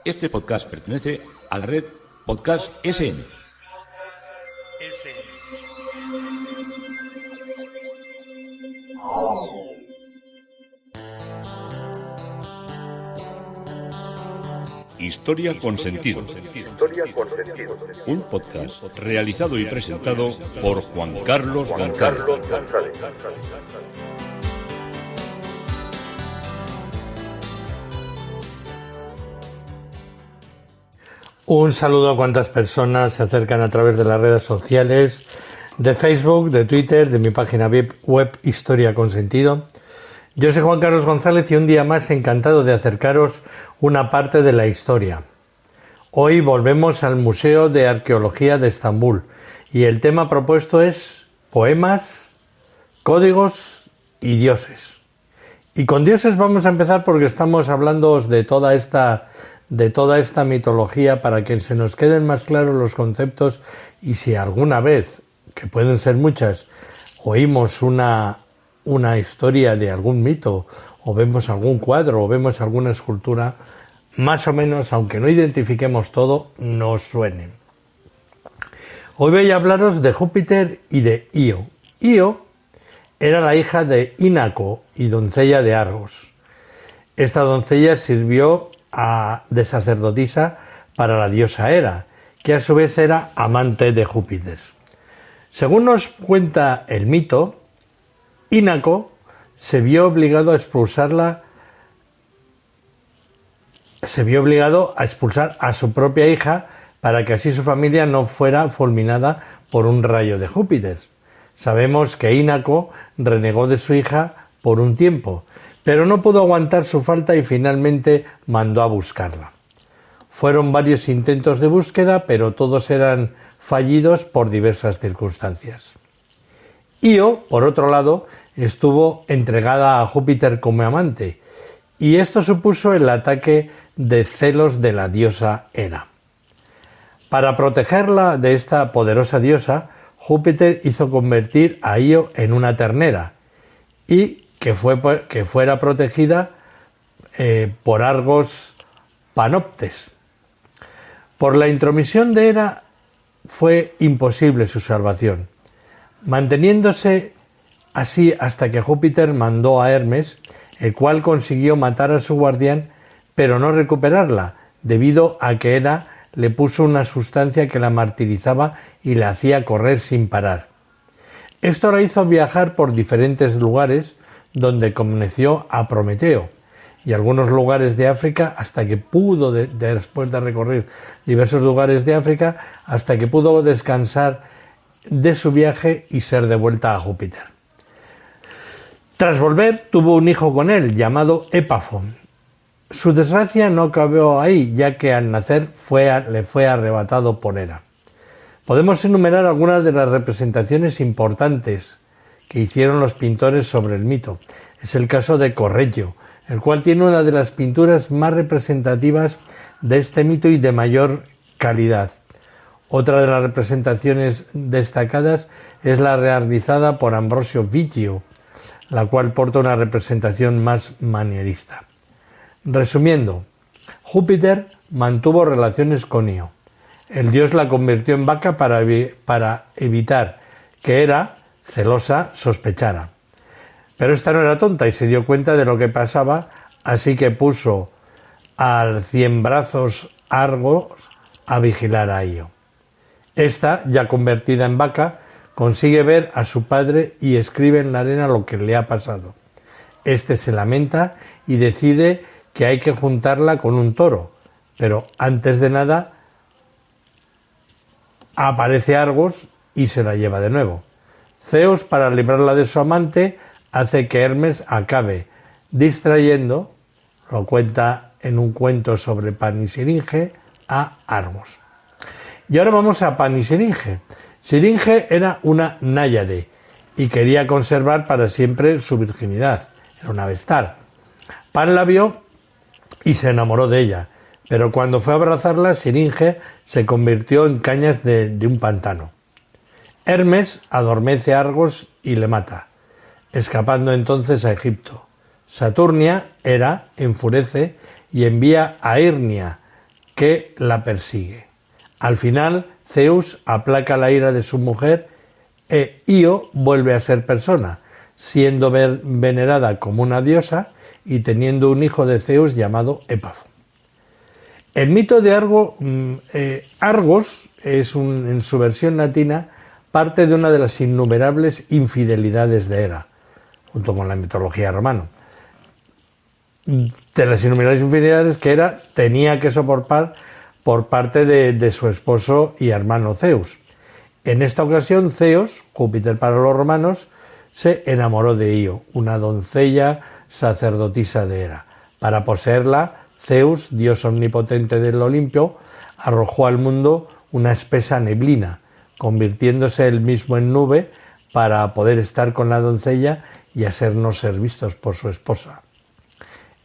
Este podcast pertenece a la red Podcast SN. Historia con sentido. Un podcast realizado y presentado por Juan Carlos González. Un saludo a cuantas personas se acercan a través de las redes sociales, de Facebook, de Twitter, de mi página web Historia con Sentido. Yo soy Juan Carlos González y un día más encantado de acercaros una parte de la historia. Hoy volvemos al Museo de Arqueología de Estambul y el tema propuesto es poemas, códigos y dioses. Y con dioses vamos a empezar porque estamos hablando de toda esta mitología para que se nos queden más claros los conceptos y si alguna vez, que pueden ser muchas, oímos una historia de algún mito o vemos algún cuadro o vemos alguna escultura, más o menos, aunque no identifiquemos todo, nos suenen. Hoy voy a hablaros de Júpiter y de Io. Io era la hija de Inaco y doncella de Argos. Esta doncella sirvió de sacerdotisa para la diosa Hera, que a su vez era amante de Júpiter. Según nos cuenta el mito, Inaco se vio obligado a expulsar a su propia hija para que así su familia no fuera fulminada por un rayo de Júpiter. Sabemos que Inaco renegó de su hija por un tiempo, pero no pudo aguantar su falta y finalmente mandó a buscarla. Fueron varios intentos de búsqueda, pero todos eran fallidos por diversas circunstancias. Io, por otro lado, estuvo entregada a Júpiter como amante, y esto supuso el ataque de celos de la diosa Hera. Para protegerla de esta poderosa diosa, Júpiter hizo convertir a Io en una ternera y que fuera protegida por Argos Panoptes. Por la intromisión de Hera fue imposible su salvación, manteniéndose así hasta que Júpiter mandó a Hermes, el cual consiguió matar a su guardián, pero no recuperarla, debido a que Hera le puso una sustancia que la martirizaba y la hacía correr sin parar. Esto la hizo viajar por diferentes lugares, donde conoció a Prometeo y algunos lugares de África hasta que pudo, después de recorrer diversos lugares de África, hasta que pudo descansar de su viaje y ser devuelta a Júpiter. Tras volver, tuvo un hijo con él, llamado Epafón. Su desgracia no acabó ahí, ya que al nacer le fue arrebatado por Hera. Podemos enumerar algunas de las representaciones importantes que hicieron los pintores sobre el mito. Es el caso de Correggio, el cual tiene una de las pinturas más representativas de este mito y de mayor calidad. Otra de las representaciones destacadas es la realizada por Ambrosio Viggio, la cual porta una representación más manierista. Resumiendo, Júpiter mantuvo relaciones con Io. El dios la convirtió en vaca para evitar que Hera, celosa, sospechara. Pero esta no era tonta y se dio cuenta de lo que pasaba, así que puso al ciembrazos Argos a vigilar a Io. Esta, ya convertida en vaca, consigue ver a su padre y escribe en la arena lo que le ha pasado. Este se lamenta y decide que hay que juntarla con un toro, pero antes de nada aparece Argos y se la lleva de nuevo. Zeus, para librarla de su amante, hace que Hermes acabe distrayendo, lo cuenta en un cuento sobre Pan y Siringe, a Argos. Y ahora vamos a Pan y Siringe. Siringe era una náyade y quería conservar para siempre su virginidad. Era una vestal. Pan la vio y se enamoró de ella, pero cuando fue a abrazarla, Siringe se convirtió en cañas de un pantano. Hermes adormece a Argos y le mata, escapando entonces a Egipto. Saturnia, Hera, enfurece y envía a Irnia, que la persigue. Al final, Zeus aplaca la ira de su mujer e Io vuelve a ser persona, siendo venerada como una diosa y teniendo un hijo de Zeus llamado Épafo. El mito de Argos es en su versión latina parte de una de las innumerables infidelidades de Hera, junto con la mitología romana. De las innumerables infidelidades que Hera tenía que soportar por parte de su esposo y hermano Zeus. En esta ocasión, Zeus, Júpiter para los romanos, se enamoró de Io, una doncella sacerdotisa de Hera. Para poseerla, Zeus, dios omnipotente del Olimpio, arrojó al mundo una espesa neblina, convirtiéndose él mismo en nube para poder estar con la doncella y hacernos ser vistos por su esposa.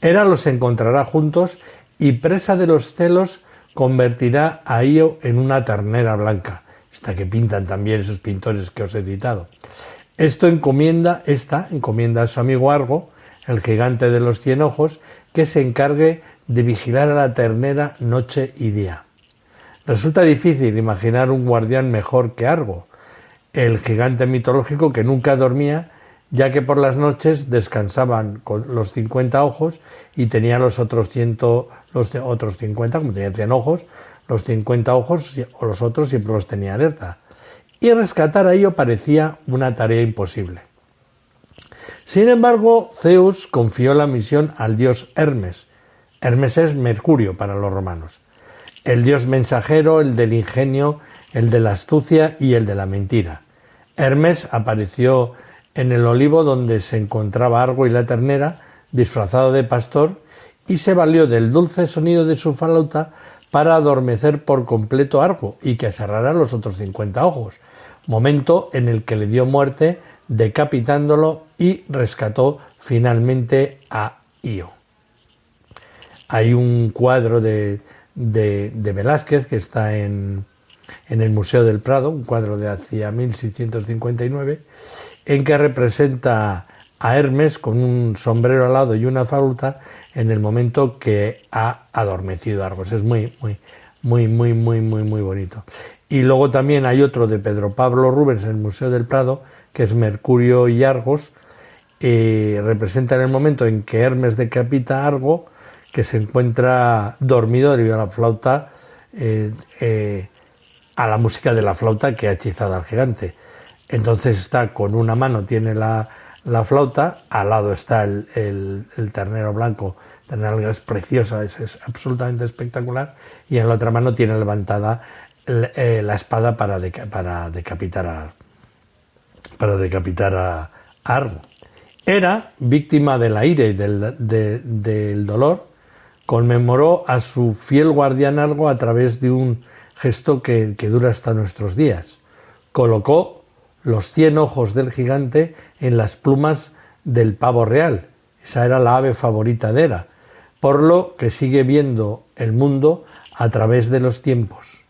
Hera los encontrará juntos y, presa de los celos, convertirá a Io en una ternera blanca, esta que pintan también esos pintores que os he citado. Esta encomienda a su amigo Argo, el gigante de los 100 ojos, que se encargue de vigilar a la ternera noche y día. Resulta difícil imaginar un guardián mejor que Argo, el gigante mitológico que nunca dormía, ya que por las noches descansaban con los 50 ojos y tenía los otros 50, como tenía 100 ojos, los 50 ojos o los otros siempre los tenía alerta. Y rescatar a Io parecía una tarea imposible. Sin embargo, Zeus confió la misión al dios Hermes. Hermes es Mercurio para los romanos. El dios mensajero, el del ingenio, el de la astucia y el de la mentira. Hermes apareció en el olivo donde se encontraba Argo y la ternera, disfrazado de pastor, y se valió del dulce sonido de su flauta para adormecer por completo a Argo y que cerrara los otros 50 ojos, momento en el que le dio muerte decapitándolo y rescató finalmente a Io. Hay un cuadro de Velázquez que está en el Museo del Prado, un cuadro de hacia 1659, en que representa a Hermes con un sombrero alado y una flauta en el momento que ha adormecido a Argos. Es muy bonito. Y luego también hay otro de Pedro Pablo Rubens en el Museo del Prado, que es Mercurio y Argos, representa en el momento en que Hermes decapita a Argo, que se encuentra dormido debido a la flauta, a la música de la flauta que ha hechizado al gigante. Entonces está con una mano, tiene la flauta, al lado está el ternero blanco, ternera es preciosa, es absolutamente espectacular, y en la otra mano tiene levantada la espada para decapitar a Argo. Hera, víctima de la ira y del dolor, conmemoró a su fiel guardián Argo a través de un gesto que dura hasta nuestros días. Colocó los 100 ojos del gigante en las plumas del pavo real. Esa era la ave favorita de Hera, por lo que sigue viendo el mundo a través de los tiempos.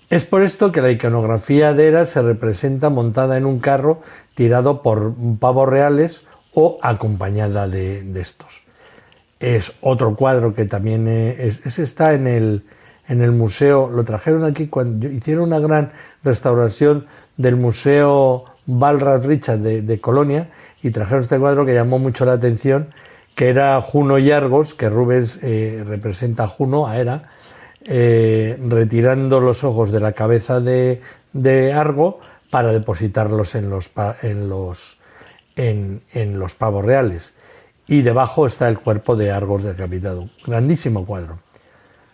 Es por esto que la iconografía de Hera se representa montada en un carro tirado por pavos reales o acompañada de estos. Es otro cuadro que también está en el museo, lo trajeron aquí cuando hicieron una gran restauración del Museo Balras Richard de Colonia, y trajeron este cuadro que llamó mucho la atención, que era Juno y Argos, que Rubens representa a Juno, a Hera, retirando los ojos de la cabeza de Argo para depositarlos en los pavos reales. Y debajo está el cuerpo de Argos decapitado. Grandísimo cuadro.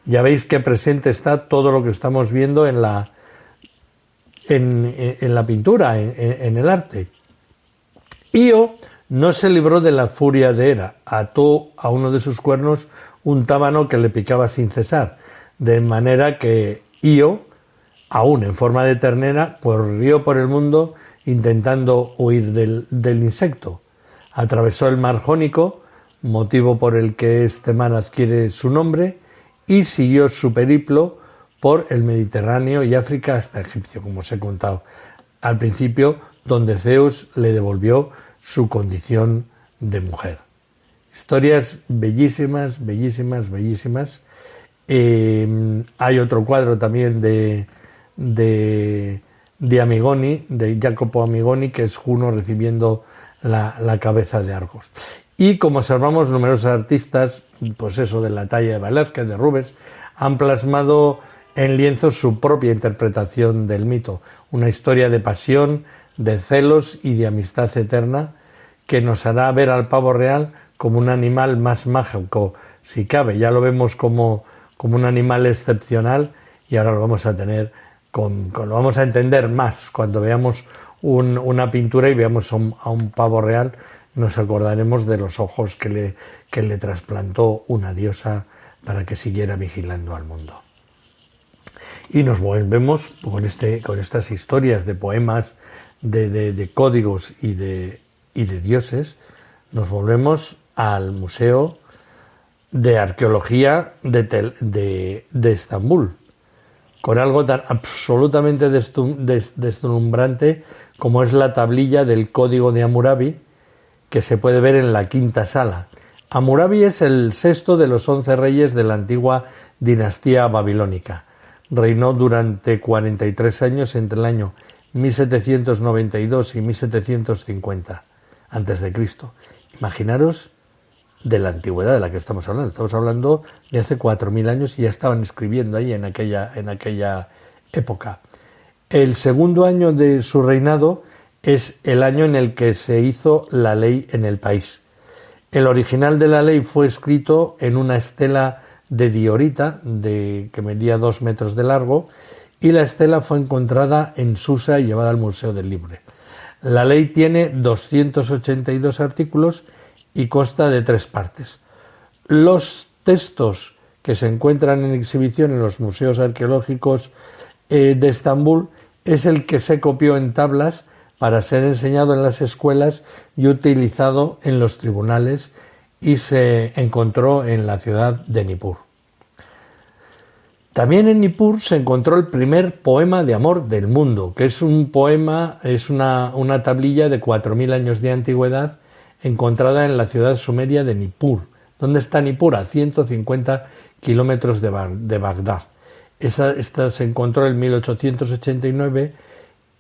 Ya veis que presente está todo lo que estamos viendo en la pintura, en el arte. Io no se libró de la furia de Hera, ató a uno de sus cuernos un tábano que le picaba sin cesar, de manera que Io, aún en forma de ternera, corrió por el mundo intentando huir del insecto. Atravesó el mar Jónico, motivo por el que este mar adquiere su nombre, y siguió su periplo por el Mediterráneo y África hasta Egipto, como os he contado al principio, donde Zeus le devolvió su condición de mujer. Historias bellísimas, bellísimas, bellísimas, Hay otro cuadro también de Amigoni, de Jacopo Amigoni, que es Juno recibiendo la cabeza de Argos. Y como observamos, numerosos artistas, pues eso, de la talla de Velázquez, de Rubens, han plasmado en lienzos su propia interpretación del mito, una historia de pasión, de celos y de amistad eterna que nos hará ver al pavo real como un animal más mágico, si cabe. Ya lo vemos como un animal excepcional y ahora lo vamos a tener, lo vamos a entender más cuando veamos una pintura y veamos a un pavo real. Nos acordaremos de los ojos que le trasplantó una diosa para que siguiera vigilando al mundo. Y nos volvemos con estas historias de poemas, de códigos y de dioses, nos volvemos al Museo de Arqueología de Estambul, con algo tan absolutamente deslumbrante como es la tablilla del Código de Hammurabi, que se puede ver en la quinta sala. Hammurabi es el sexto de los 11 reyes de la antigua dinastía babilónica. Reinó durante 43 años entre el año 1792 y 1750 a.C. Imaginaros de la antigüedad de la que estamos hablando. Estamos hablando de hace 4.000 años y ya estaban escribiendo ahí en aquella época. El segundo año de su reinado es el año en el que se hizo la ley en el país. El original de la ley fue escrito en una estela de diorita que medía 2 metros de largo, y la estela fue encontrada en Susa y llevada al Museo del Louvre. La ley tiene 282 artículos y consta de 3 partes. Los textos que se encuentran en exhibición en los museos arqueológicos de Estambul es el que se copió en tablas para ser enseñado en las escuelas y utilizado en los tribunales, y se encontró en la ciudad de Nippur. También en Nippur se encontró el primer poema de amor del mundo, que es un poema, es una tablilla de 4.000 años de antigüedad encontrada en la ciudad sumeria de Nippur. ¿Dónde está Nippur? A 150 kilómetros de Bagdad. Esta se encontró en 1889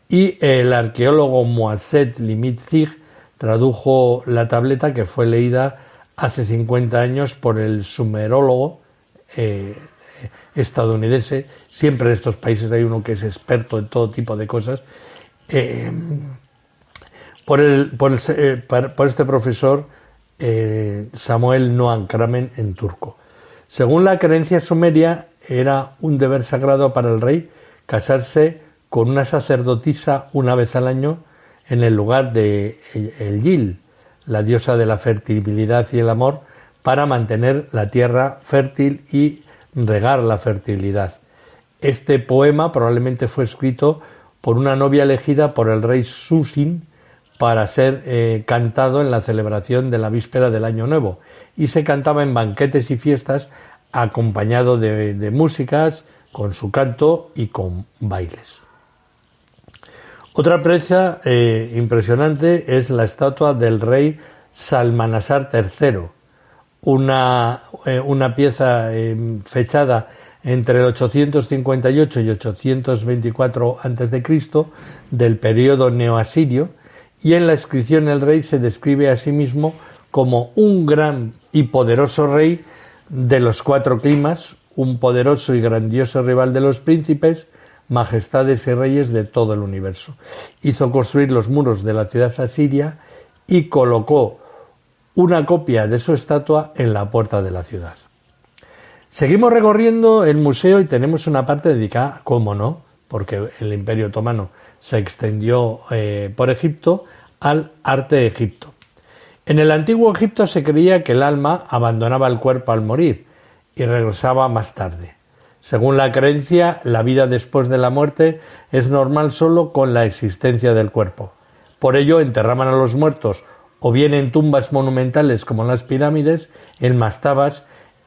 y el arqueólogo Moazzed Limitzig tradujo la tableta, que fue leída hace 50 años por el sumerólogo estadounidense. Siempre en estos países hay uno que es experto en todo tipo de cosas. Por este profesor Samuel Noam Kramen, en turco. Según la creencia sumeria, era un deber sagrado para el rey casarse con una sacerdotisa una vez al año en el lugar de Enlil, la diosa de la fertilidad y el amor, para mantener la tierra fértil y regar la fertilidad. Este poema probablemente fue escrito por una novia elegida por el rey Susin para ser cantado en la celebración de la víspera del Año Nuevo, y se cantaba en banquetes y fiestas acompañado de músicas, con su canto y con bailes. Otra pieza impresionante es la estatua del rey Salmanasar III, una pieza fechada entre el 858 y 824 a.C. del periodo neoasirio, y en la inscripción el rey se describe a sí mismo como un gran y poderoso rey de los 4 climas, un poderoso y grandioso rival de los príncipes, majestades y reyes de todo el universo. Hizo construir los muros de la ciudad asiria y colocó una copia de su estatua en la puerta de la ciudad. Seguimos recorriendo el museo y tenemos una parte dedicada, cómo no, porque el Imperio Otomano se extendió por Egipto, al arte de Egipto. En el antiguo Egipto se creía que el alma abandonaba el cuerpo al morir y regresaba más tarde. Según la creencia, la vida después de la muerte es normal solo con la existencia del cuerpo. Por ello, enterraban a los muertos o bien en tumbas monumentales como las pirámides, en mastabas,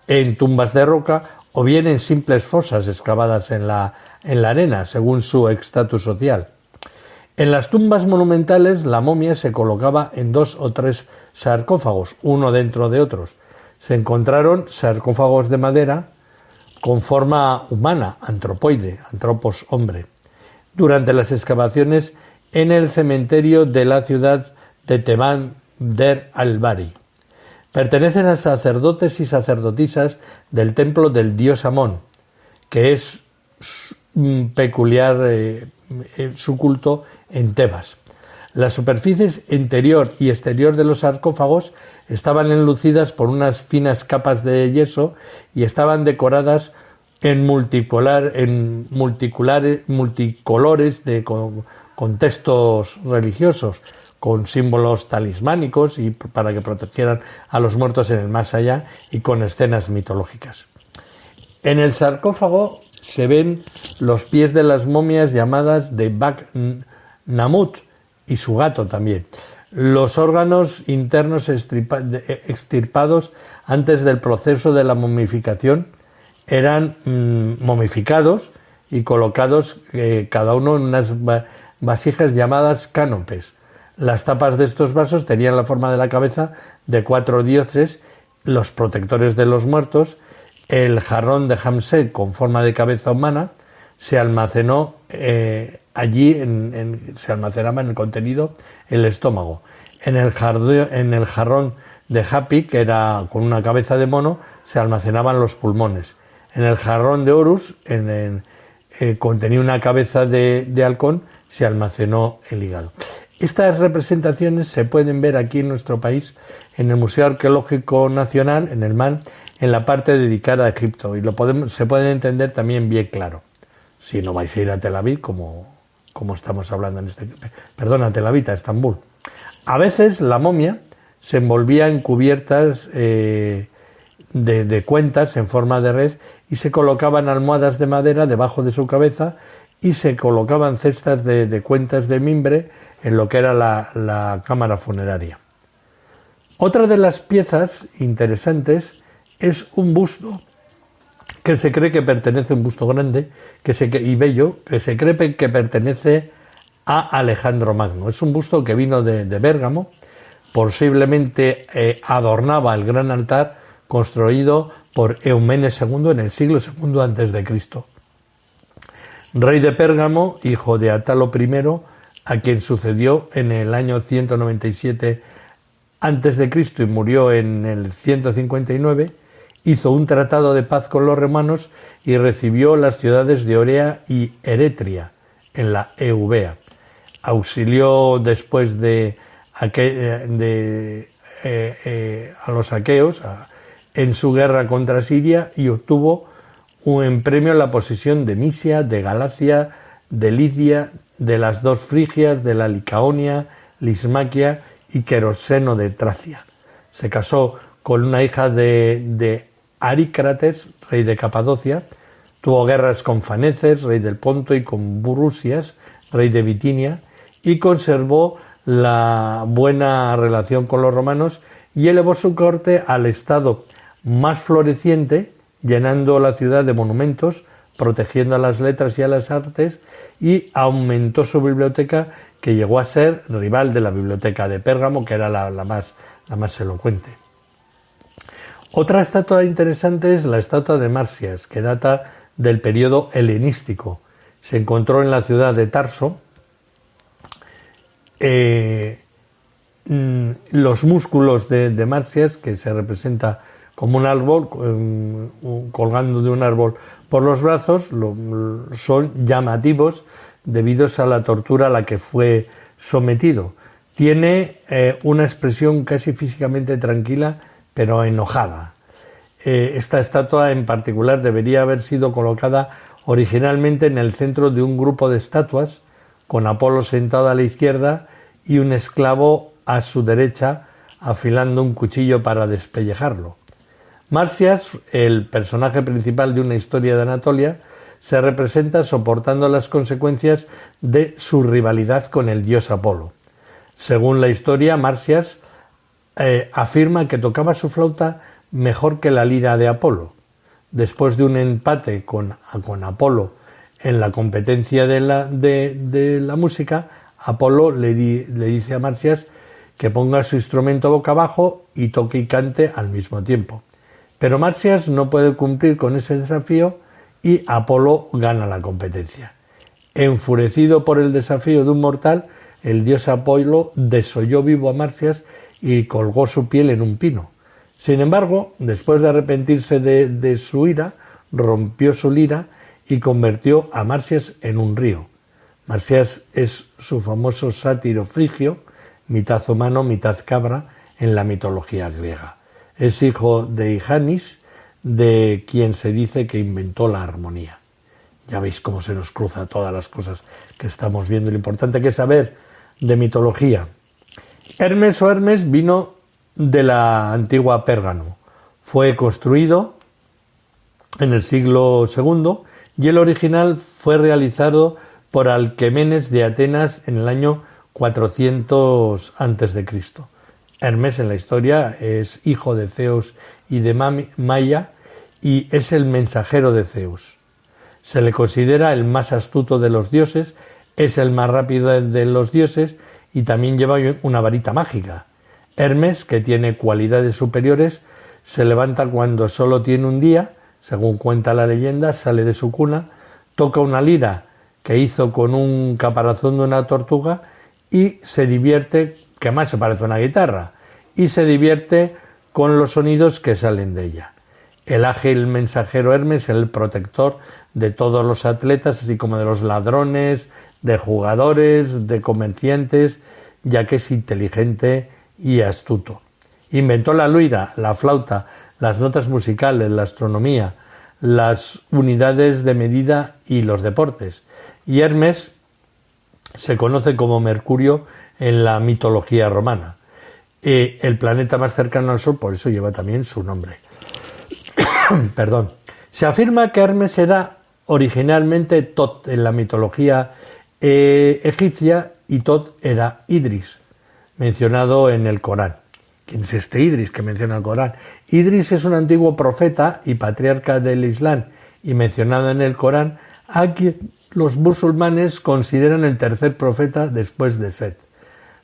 en tumbas de roca, o bien en simples fosas excavadas en la arena, según su estatus social. En las tumbas monumentales, la momia se colocaba en 2 o 3 sarcófagos, uno dentro de otros. Se encontraron sarcófagos de madera, con forma humana, antropoide, antropos, hombre, durante las excavaciones en el cementerio de la ciudad de Teban Der al-Bari. Pertenecen a sacerdotes y sacerdotisas del templo del dios Amón, que es peculiar su culto en Tebas. Las superficies interior y exterior de los sarcófagos estaban enlucidas por unas finas capas de yeso y estaban decoradas en multicolores con textos religiosos, con símbolos talismánicos y para que protegieran a los muertos en el más allá, y con escenas mitológicas. En el sarcófago se ven los pies de las momias llamadas de Bak Namut y su gato también. Los órganos internos extirpados antes del proceso de la momificación eran momificados y colocados cada uno en unas vasijas llamadas cánopes. Las tapas de estos vasos tenían la forma de la cabeza de 4 dioses, los protectores de los muertos. El jarrón de Hamset con forma de cabeza humana se almacenó allí, se almacenaba en el contenido el estómago. En el jarrón de Hapi, que era con una cabeza de mono, se almacenaban los pulmones. En el jarrón de Horus, contenía una cabeza de halcón, se almacenó el hígado. Estas representaciones se pueden ver aquí en nuestro país, en el Museo Arqueológico Nacional, en el MAN, en la parte dedicada a Egipto, y se pueden entender también bien claro, si no vais a ir a Tel Aviv, como estamos hablando a Tel Aviv, a Estambul. A veces la momia se envolvía en cubiertas de cuentas en forma de red y se colocaban almohadas de madera debajo de su cabeza y se colocaban cestas de cuentas de mimbre en lo que era la cámara funeraria. Otra de las piezas interesantes es un busto que se cree que pertenece, un busto grande y bello, que se cree que pertenece a Alejandro Magno. Es un busto que vino de Bérgamo, posiblemente adornaba el gran altar construido por Eumenes II en el siglo II a.C. Rey de Pérgamo, hijo de Atalo I, a quien sucedió en el año 197 a.C. y murió en el 159, hizo un tratado de paz con los romanos y recibió las ciudades de Orea y Eretria, en la Eubea. Auxilió después a los aqueos en su guerra contra Siria y obtuvo en premio la posesión de Misia, de Galacia, de Lidia, de las 2 Frigias, de la Licaonia, Lismaquia y Queroseno de Tracia. Se casó con una hija de Arícrates, rey de Capadocia, tuvo guerras con Faneces, rey del Ponto, y con Burusias, rey de Bitinia, y conservó la buena relación con los romanos y elevó su corte al estado más floreciente, llenando la ciudad de monumentos, protegiendo a las letras y a las artes, y aumentó su biblioteca, que llegó a ser rival de la biblioteca de Pérgamo, que era la más elocuente. Otra estatua interesante es la estatua de Marsias, que data del periodo helenístico. Se encontró en la ciudad de Tarso. Los músculos de Marsias, que se representa como un árbol, colgando de un árbol por los brazos, son llamativos debido a la tortura a la que fue sometido. Tiene una expresión casi físicamente tranquila, pero enojada. Esta estatua en particular debería haber sido colocada originalmente en el centro de un grupo de estatuas, con Apolo sentado a la izquierda y un esclavo a su derecha afilando un cuchillo para despellejarlo. Marsias, el personaje principal de una historia de Anatolia, se representa soportando las consecuencias de su rivalidad con el dios Apolo. Según la historia, Marsias afirma que tocaba su flauta mejor que la lira de Apolo. Después de un empate con Apolo en la competencia de la música, Apolo le dice a Marsias que ponga su instrumento boca abajo y toque y cante al mismo tiempo. Pero Marsias no puede cumplir con ese desafío y Apolo gana la competencia. Enfurecido por el desafío de un mortal, el dios Apolo desolló vivo a Marsias y colgó su piel en un pino. Sin embargo, después de arrepentirse de su ira, rompió su lira y convirtió a Marsias en un río. Marsias es su famoso sátiro frigio, mitad humano, mitad cabra, en la mitología griega. Es hijo de Janis, de quien se dice que inventó la armonía. Ya veis cómo se nos cruza todas las cosas que estamos viendo. Lo importante que es saber de mitología. Hermes vino de la antigua Pérgamo. Fue construido en el siglo II y el original fue realizado por Alquemenes de Atenas en el año 400 a.C. Hermes en la historia es hijo de Zeus y de Maia y es el mensajero de Zeus. Se le considera el más astuto de los dioses, es el más rápido de los dioses y también lleva una varita mágica. Hermes, que tiene cualidades superiores, se levanta cuando solo tiene un día, según cuenta la leyenda, sale de su cuna, toca una lira que hizo con un caparazón de una tortuga y se divierte, que más se parece a una guitarra, y se divierte con los sonidos que salen de ella. El ágil mensajero Hermes es el protector de todos los atletas, así como de los ladrones, de jugadores, de comerciantes, ya que es inteligente y astuto. Inventó la lira, la flauta, las notas musicales, la astronomía, las unidades de medida y los deportes. Y Hermes se conoce como Mercurio en la mitología romana. El planeta más cercano al Sol, por eso lleva también su nombre. Perdón. Se afirma que Hermes era originalmente Tot en la mitología egipcia y Tot era Idris, mencionado en el Corán. ¿Quién es este Idris que menciona el Corán? Idris es un antiguo profeta y patriarca del Islam y mencionado en el Corán, a quien los musulmanes consideran el tercer profeta después de Set.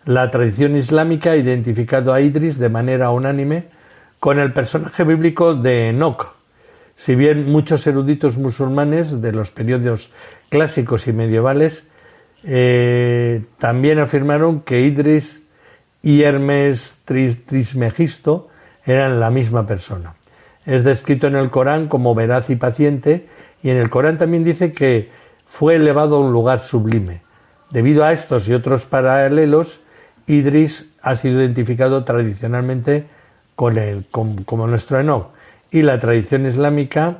La tradición islámica ha identificado a Idris de manera unánime con el personaje bíblico de Enoc. Si bien muchos eruditos musulmanes de los periodos clásicos y medievales también afirmaron que Idris y Hermes Trismegisto eran la misma persona. Es descrito en el Corán como veraz y paciente, y en el Corán también dice que fue elevado a un lugar sublime. Debido a estos y otros paralelos, Idris ha sido identificado tradicionalmente como nuestro Enoc, y la tradición islámica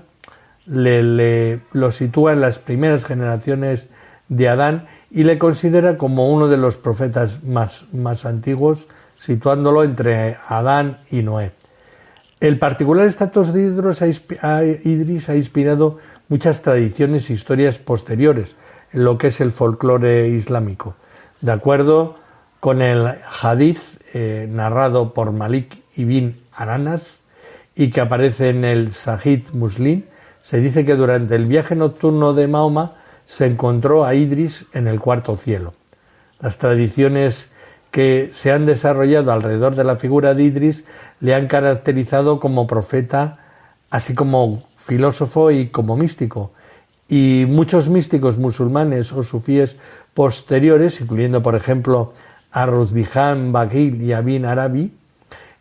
lo sitúa en las primeras generaciones de Adán y le considera como uno de los profetas más antiguos, situándolo entre Adán y Noé. El particular estatus de Idris ha inspirado muchas tradiciones e historias posteriores en lo que es el folclore islámico. De acuerdo con el hadith narrado por Malik ibn Ananas y que aparece en el Sahih Muslim, se dice que durante el viaje nocturno de Mahoma se encontró a Idris en el cuarto cielo. Las tradiciones que se han desarrollado alrededor de la figura de Idris le han caracterizado como profeta, así como filósofo y como místico. Y muchos místicos musulmanes o sufíes posteriores, incluyendo por ejemplo a Ruzbihan, Bagil y Ibn Arabi,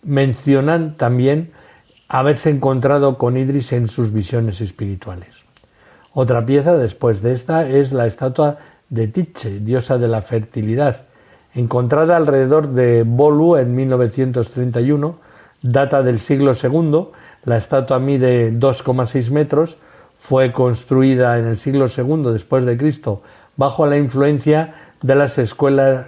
mencionan también haberse encontrado con Idris en sus visiones espirituales. Otra pieza después de esta es la estatua de Tiche, diosa de la fertilidad, encontrada alrededor de Bolu en 1931, data del siglo II. La estatua mide 2,6 metros, fue construida en el siglo II después de Cristo bajo la influencia de las escuelas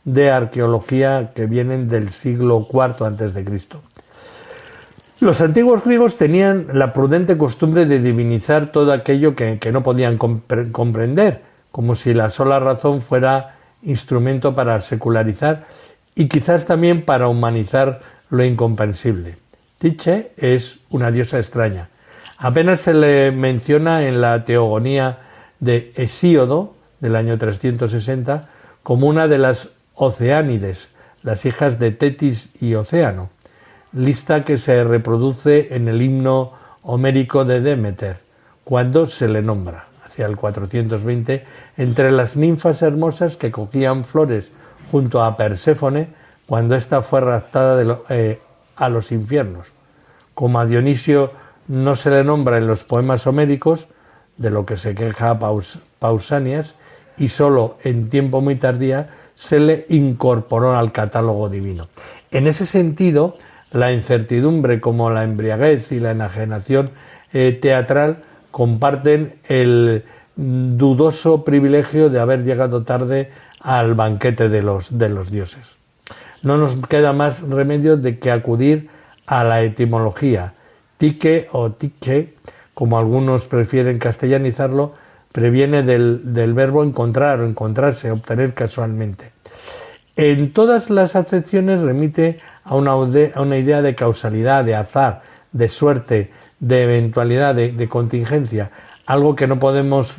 de arqueología que vienen del siglo IV antes de Cristo. Los antiguos griegos tenían la prudente costumbre de divinizar todo aquello que no podían comprender, como si la sola razón fuera instrumento para secularizar y quizás también para humanizar lo incomprensible. Tiche es una diosa extraña. Apenas se le menciona en la Teogonía de Hesíodo, del año 360, como una de las Oceánides, las hijas de Tetis y Océano. lista que se reproduce en el himno homérico de Demeter, cuando se le nombra, hacia el 420, entre las ninfas hermosas que cogían flores junto a Perséfone cuando ésta fue raptada a los infiernos. Como a Dionisio no se le nombra en los poemas homéricos, de lo que se queja Pausanias, y solo en tiempo muy tardía se le incorporó al catálogo divino. En ese sentido, la incertidumbre como la embriaguez y la enajenación teatral comparten el dudoso privilegio de haber llegado tarde al banquete de los dioses. No nos queda más remedio de que acudir a la etimología. Tique o tique, como algunos prefieren castellanizarlo, previene del verbo encontrar o encontrarse, obtener casualmente. En todas las acepciones remite a una idea de causalidad, de azar, de suerte, de eventualidad, de contingencia, a lo que no podemos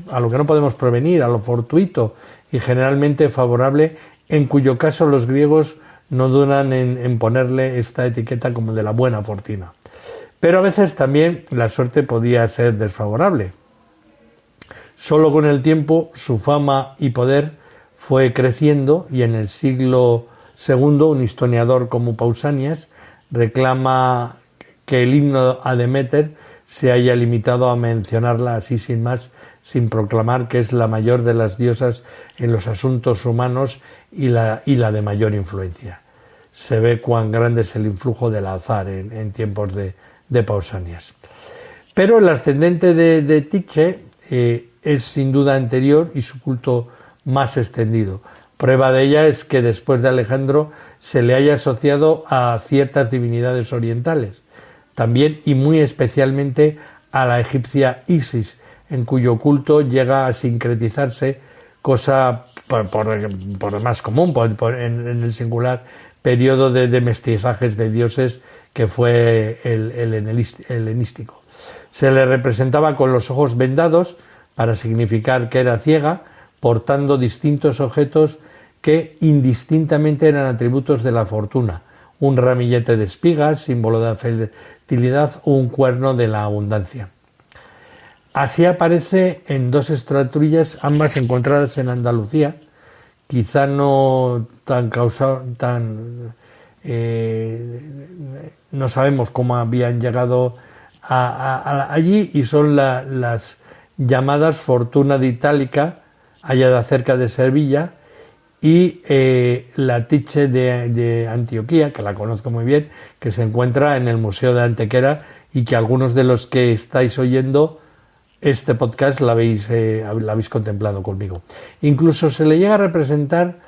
prevenir, a lo fortuito y generalmente favorable, en cuyo caso los griegos no dudan en ponerle esta etiqueta como de la buena fortuna. Pero a veces también la suerte podía ser desfavorable. Solo con el tiempo su fama y poder fue creciendo y en el siglo II un historiador como Pausanias reclama que el himno a Demeter se haya limitado a mencionarla así sin más, sin proclamar que es la mayor de las diosas en los asuntos humanos y la de mayor influencia. Se ve cuán grande es el influjo del azar en tiempos de Pausanias. Pero el ascendente de Tique es sin duda anterior y su culto más extendido. Prueba de ella es que después de Alejandro se le haya asociado a ciertas divinidades orientales, también y muy especialmente a la egipcia Isis, en cuyo culto llega a sincretizarse, cosa por más común en el singular periodo de mestizajes de dioses que fue el helenístico. Se le representaba con los ojos vendados para significar que era ciega, portando distintos objetos que indistintamente eran atributos de la fortuna, un ramillete de espigas, símbolo de la fertilidad, o un cuerno de la abundancia. Así aparece en dos estatuillas, ambas encontradas en Andalucía, quizá no no sabemos cómo habían llegado allí, y son las llamadas Fortuna d'Italica, hallada cerca de Sevilla, y la Tiche de Antioquía, que la conozco muy bien, que se encuentra en el Museo de Antequera y que algunos de los que estáis oyendo este podcast la habéis contemplado conmigo. Incluso se le llega a representar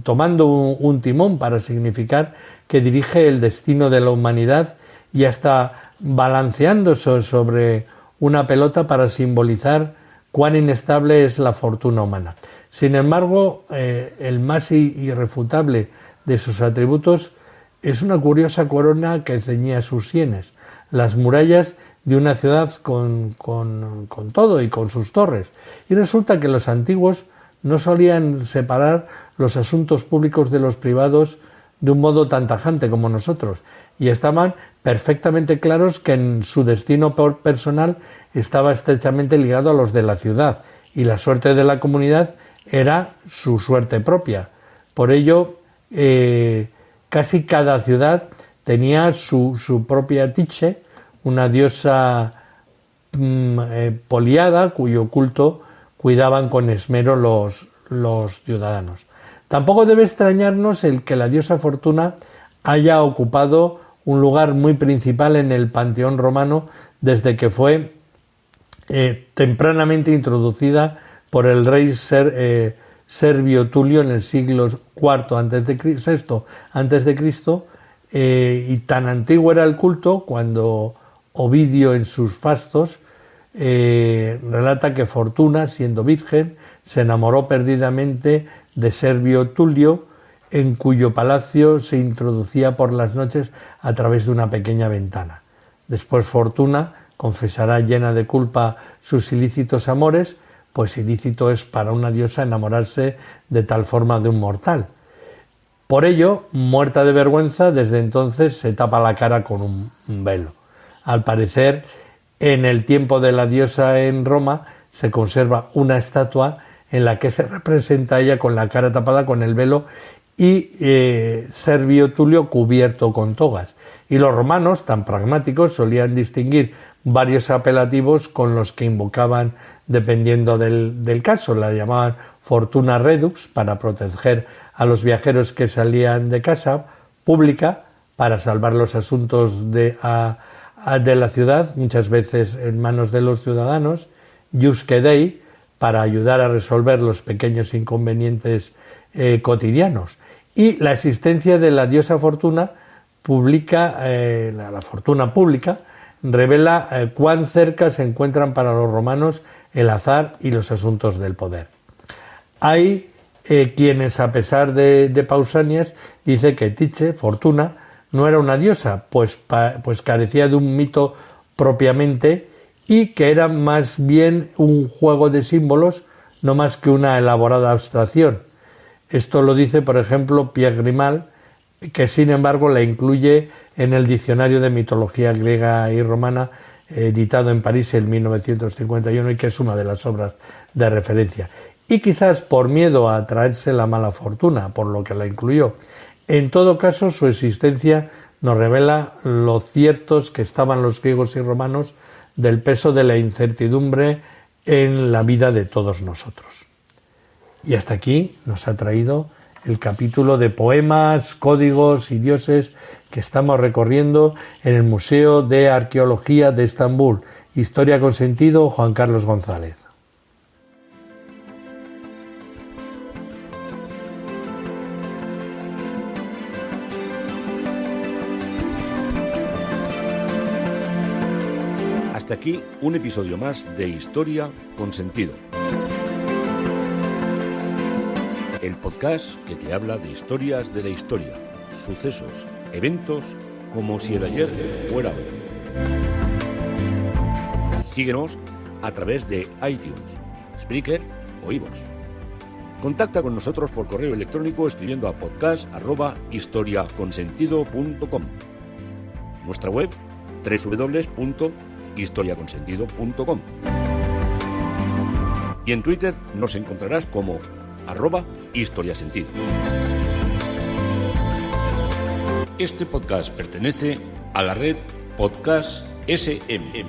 tomando un timón para significar que dirige el destino de la humanidad y hasta balanceando sobre una pelota para simbolizar cuán inestable es la fortuna humana. Sin embargo, el más irrefutable de sus atributos es una curiosa corona que ceñía sus sienes, las murallas de una ciudad con todo y con sus torres. Y resulta que los antiguos no solían separar los asuntos públicos de los privados de un modo tan tajante como nosotros, y estaban perfectamente claros que en su destino personal estaba estrechamente ligado a los de la ciudad, y la suerte de la comunidad era su suerte propia. Por ello, casi cada ciudad tenía su propia Tiche, una diosa poliada cuyo culto cuidaban con esmero los ciudadanos. Tampoco debe extrañarnos el que la diosa Fortuna haya ocupado un lugar muy principal en el panteón romano desde que fue tempranamente introducida por el rey Servio Tulio en el siglo VI antes de Cristo, y tan antiguo era el culto cuando Ovidio en sus fastos relata que Fortuna, siendo virgen, se enamoró perdidamente de Servio Tulio, en cuyo palacio se introducía por las noches a través de una pequeña ventana. Después Fortuna confesará llena de culpa sus ilícitos amores, pues ilícito es para una diosa enamorarse de tal forma de un mortal. Por ello, muerta de vergüenza, desde entonces se tapa la cara con un velo. Al parecer, en el tiempo de la diosa en Roma, se conserva una estatua en la que se representa a ella con la cara tapada con el velo y Servio Tulio cubierto con togas. Y los romanos, tan pragmáticos, solían distinguir varios apelativos con los que invocaban dependiendo del caso. La llamaban Fortuna Redux para proteger a los viajeros que salían de casa, Pública para salvar los asuntos de la ciudad, muchas veces en manos de los ciudadanos, Iusque Dei para ayudar a resolver los pequeños inconvenientes cotidianos. Y la existencia de la diosa Fortuna pública, la fortuna pública, revela cuán cerca se encuentran para los romanos el azar y los asuntos del poder. Hay quienes, a pesar de Pausanias, dice que Tiche, Fortuna, no era una diosa, pues carecía de un mito propiamente y que era más bien un juego de símbolos, no más que una elaborada abstracción. Esto lo dice, por ejemplo, Pierre Grimal, que sin embargo la incluye en el Diccionario de Mitología Griega y Romana, editado en París en 1951 y que es una de las obras de referencia. Y quizás por miedo a traerse la mala fortuna, por lo que la incluyó. En todo caso, su existencia nos revela lo ciertos que estaban los griegos y romanos del peso de la incertidumbre en la vida de todos nosotros. Y hasta aquí nos ha traído el capítulo de poemas, códigos y dioses que estamos recorriendo en el Museo de Arqueología de Estambul. Historia con sentido, Juan Carlos González. Hasta aquí un episodio más de Historia con Sentido. El podcast que te habla de historias de la historia, sucesos, eventos, como si el ayer fuera hoy. Síguenos a través de iTunes, Spreaker o iVoox. Contacta con nosotros por correo electrónico escribiendo a podcast@historiaconsentido.com. Nuestra web www.historiaconsentido.com. Y en Twitter nos encontrarás como @historiasentido. Este podcast pertenece a la red Podcast SM.